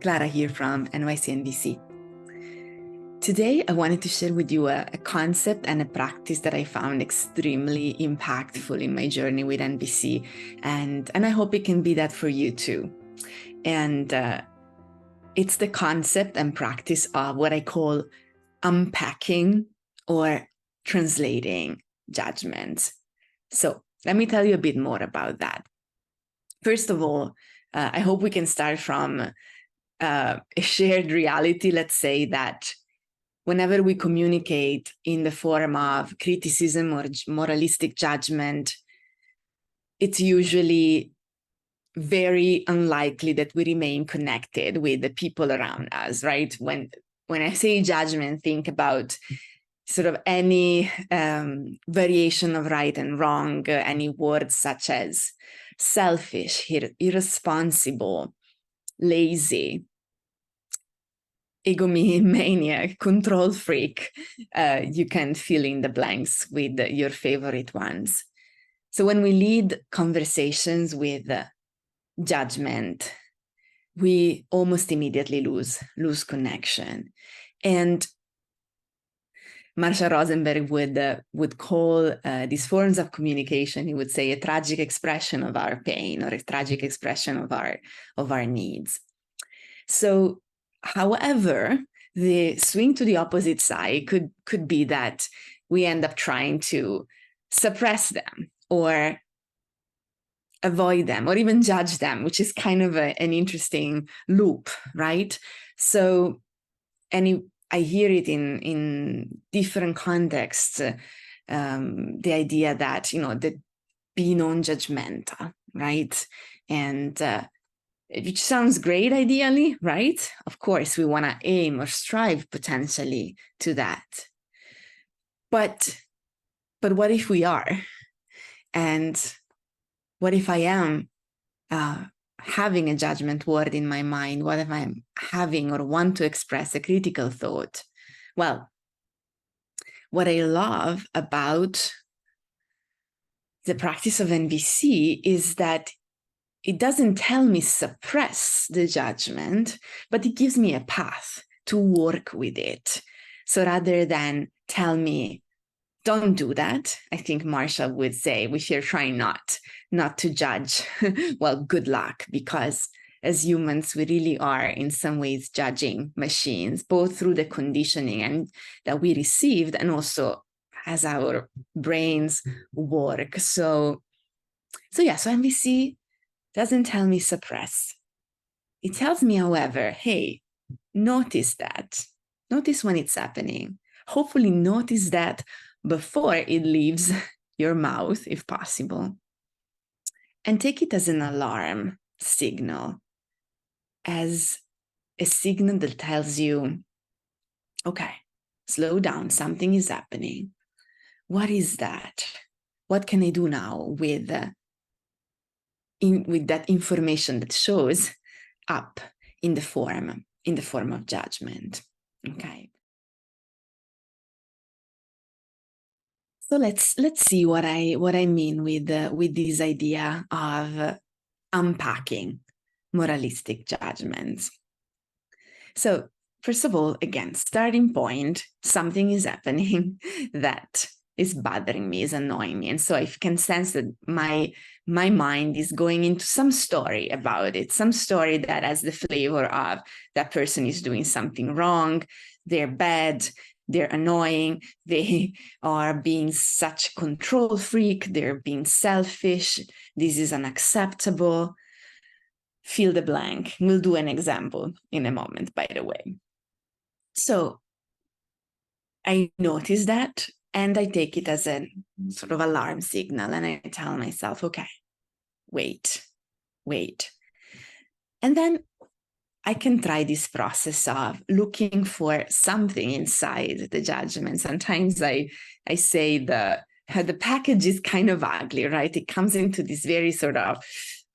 Clara here from NYC. Today, I wanted to share with you a concept and a practice that I found extremely impactful in my journey with NVC, and I hope it can be that for you too. And it's the concept and practice of what I call unpacking or translating judgments. So let me tell you a bit more about that. First of all, I hope we can start from a shared reality. Let's say that whenever we communicate in the form of criticism or moralistic judgment, it's usually very unlikely that we remain connected with the people around us, right? When I say judgment, think about sort of any variation of right and wrong, any words such as selfish, irresponsible, lazy, egomaniac, control freak. You can fill in the blanks with your favorite ones. So when we lead conversations with judgment, we almost immediately lose connection. And Marshall Rosenberg would call these forms of communication, he would say, a tragic expression of our pain or a tragic expression of our needs. So, however, the swing to the opposite side could be that we end up trying to suppress them or avoid them or even judge them, which is kind of an interesting loop, right? So, I hear it in different contexts, the idea that, that be non-judgmental, right? And which sounds great ideally, right? Of course, we want to aim or strive potentially to that. But what if we are? And what if I am having a judgment word in my mind? What if I'm having or want to express a critical thought? Well, what I love about the practice of NVC is that it doesn't tell me suppress the judgment, but it gives me a path to work with it. So rather than tell me, don't do that, I think Marshall would say, if you're trying not to judge, well, good luck, because as humans, we really are in some ways judging machines, both through the conditioning and that we received and also as our brains work. So NVC doesn't tell me suppress. It tells me, however, hey, notice that. Notice when it's happening. Hopefully notice that before it leaves your mouth, if possible. And take it as an alarm signal, as a signal that tells you, okay, slow down, something is happening. What is that? What can I do now with that information that shows up in the form of judgment? Okay. So let's see what I mean with this idea of unpacking moralistic judgments. So first of all, again, starting point, something is happening that is bothering me, is annoying me. And so I can sense that my mind is going into some story about it, some story that has the flavor of that person is doing something wrong, they're bad, they're annoying, they are being such a control freak, they're being selfish, this is unacceptable. Fill the blank. We'll do an example in a moment, by the way. So I notice that and I take it as a sort of alarm signal and I tell myself, okay, wait. And then I can try this process of looking for something inside the judgment. Sometimes I say the package is kind of ugly, right? It comes into this very sort of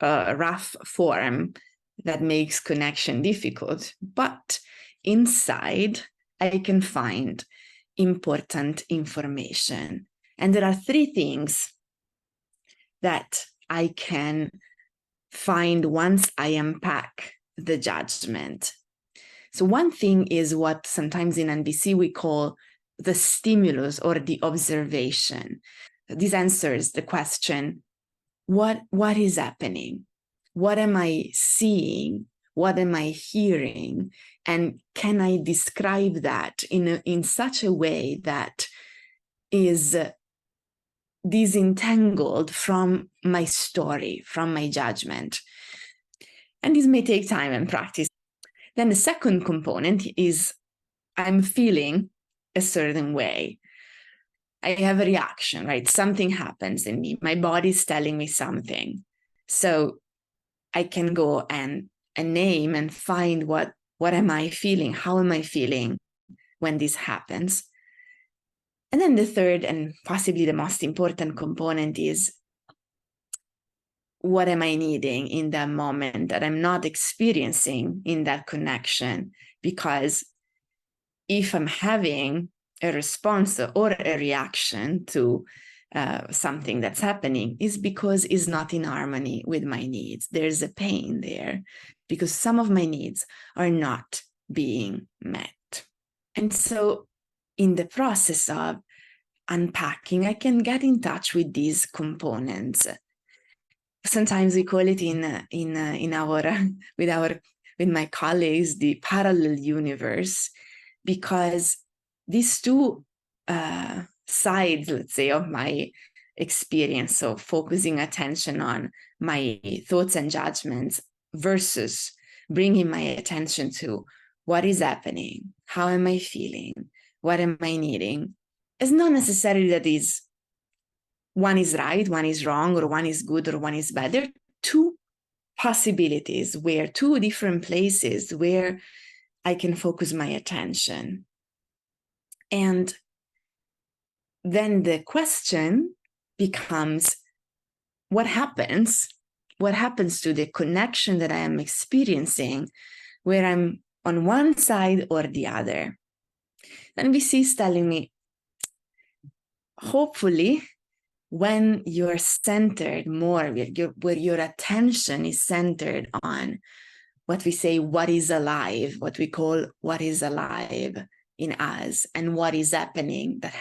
rough form that makes connection difficult. But inside, I can find important information. And there are three things that I can find once I unpack the judgment So one thing is what sometimes in NVC we call the stimulus or the observation. This answers the question, what is happening? What am I seeing? What am I hearing? And can I describe that in such a way that is disentangled from my story, from my judgment? And this may take time and practice. Then the second component is I'm feeling a certain way. I have a reaction, right? Something happens in me. My body's telling me something. So I can go and name and find what am I feeling? How am I feeling when this happens? And then the third and possibly the most important component is what am I needing in that moment that I'm not experiencing in that connection? Because if I'm having a response or a reaction to something that's happening, is because it's not in harmony with my needs. There's a pain there because some of my needs are not being met. And so in the process of unpacking, I can get in touch with these components. Sometimes we call it in our with my colleagues the parallel universe, because these two sides, let's say, of my experience, so focusing attention on my thoughts and judgments versus bringing my attention to what is happening, how am I feeling, what am I needing, it's not necessarily that is one is right, one is wrong, or one is good, or one is bad. There are two possibilities, where two different places where I can focus my attention. And then the question becomes, what happens? What happens to the connection that I am experiencing where I'm on one side or the other? And VC is telling me, hopefully, when you're centered more, where your attention is centered on what we say, what is alive, what we call what is alive in us, and what is happening that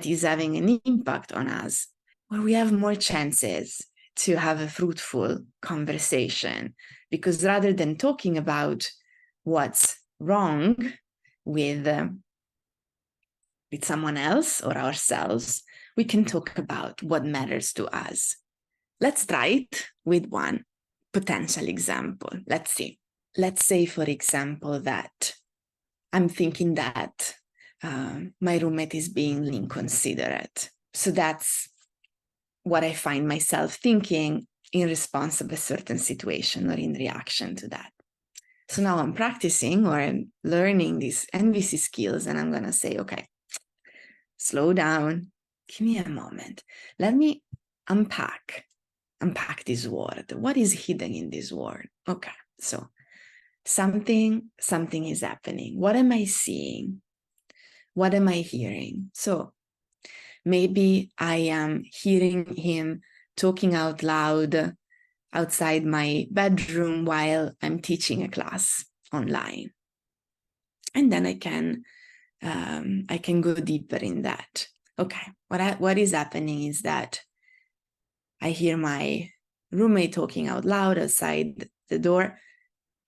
is having an impact on us, where we have more chances to have a fruitful conversation. Because rather than talking about what's wrong with someone else or ourselves, we can talk about what matters to us. Let's try it with one potential example. Let's see. Let's say, for example, that I'm thinking that my roommate is being inconsiderate. So that's what I find myself thinking in response of a certain situation or in reaction to that. So now I'm practicing or I'm learning these NVC skills, and I'm going to say, okay, slow down, give me a moment. Let me unpack this word. What is hidden in this word? Okay, so something is happening. What am I seeing? What am I hearing? So maybe I am hearing him talking out loud outside my bedroom while I'm teaching a class online. And then I can go deeper in that. Okay, what is happening is that I hear my roommate talking out loud outside the door,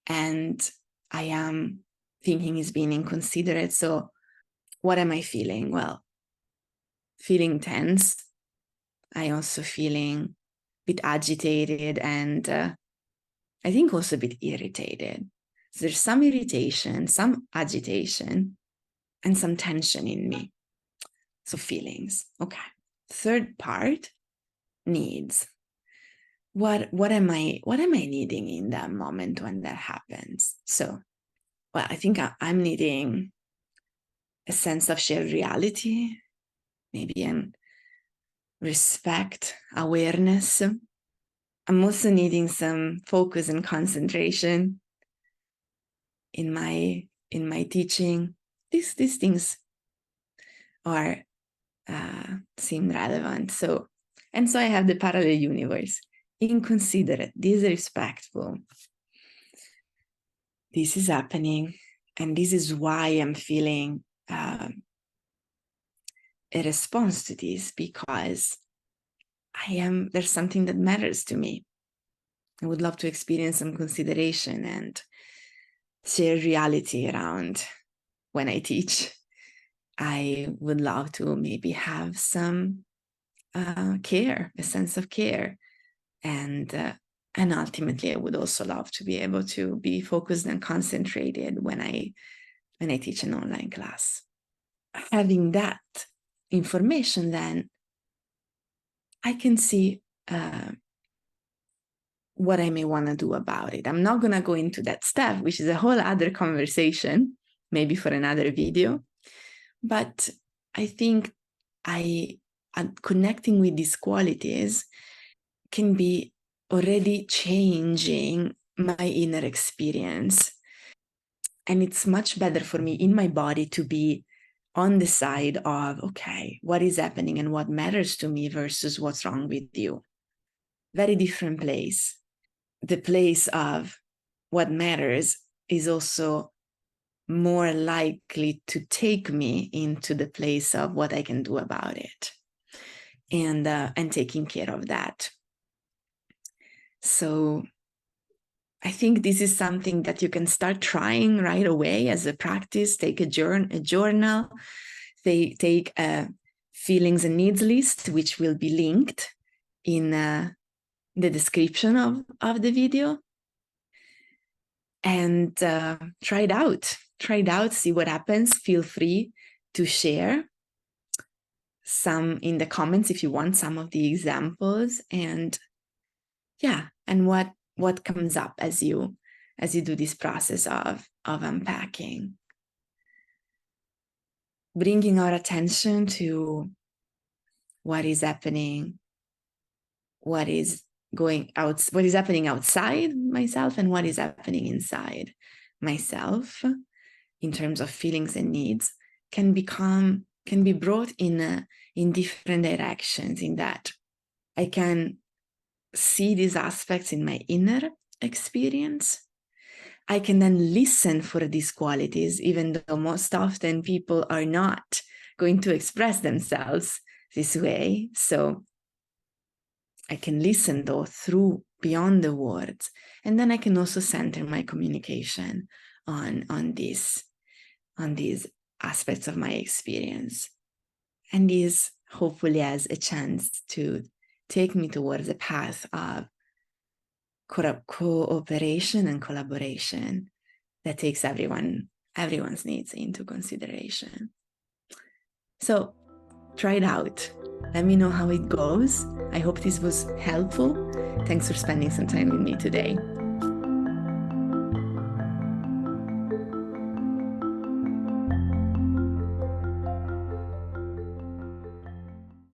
and I am thinking he's being inconsiderate. So what am I feeling? Well, feeling tense. I also feeling a bit agitated, and I think also a bit irritated. So there's some irritation, some agitation, and some tension in me. So feelings. Okay. Third part, needs. What am I needing in that moment when that happens? So, well, I think I'm needing a sense of shared reality, maybe an respect, awareness. I'm also needing some focus and concentration in my teaching. These things are seem relevant. So I have the parallel universe. Inconsiderate, disrespectful. This is happening. And this is why I'm feeling a response to this, because there's something that matters to me. I would love to experience some consideration and share reality around when I teach. I would love to maybe have some care, a sense of care. And ultimately, I would also love to be able to be focused and concentrated when I teach an online class. Having that information, then I can see what I may want to do about it. I'm not going to go into that step, which is a whole other conversation, maybe for another video. But I think connecting with these qualities can be already changing my inner experience. And it's much better for me in my body to be on the side of, okay, what is happening and what matters to me versus what's wrong with you. Very different place. The place of what matters is also more likely to take me into the place of what I can do about it, and taking care of that. So I think this is something that you can start trying right away as a practice. Take a journal, take a feelings and needs list, which will be linked in the description of the video. And try it out, see what happens. Feel free to share some in the comments if you want some of the examples, and what comes up as you do this process of unpacking, bringing our attention to what is happening, what is happening outside myself, and what is happening inside myself in terms of feelings and needs, can be brought in different directions, in that I can see these aspects in my inner experience. I can then listen for these qualities, even though most often people are not going to express themselves this way. So I can listen though through beyond the words. And then I can also center my communication on these aspects of my experience. And this hopefully has a chance to take me towards a path of cooperation and collaboration that takes everyone's needs into consideration. So try it out. Let me know how it goes. I hope this was helpful. Thanks for spending some time with me today.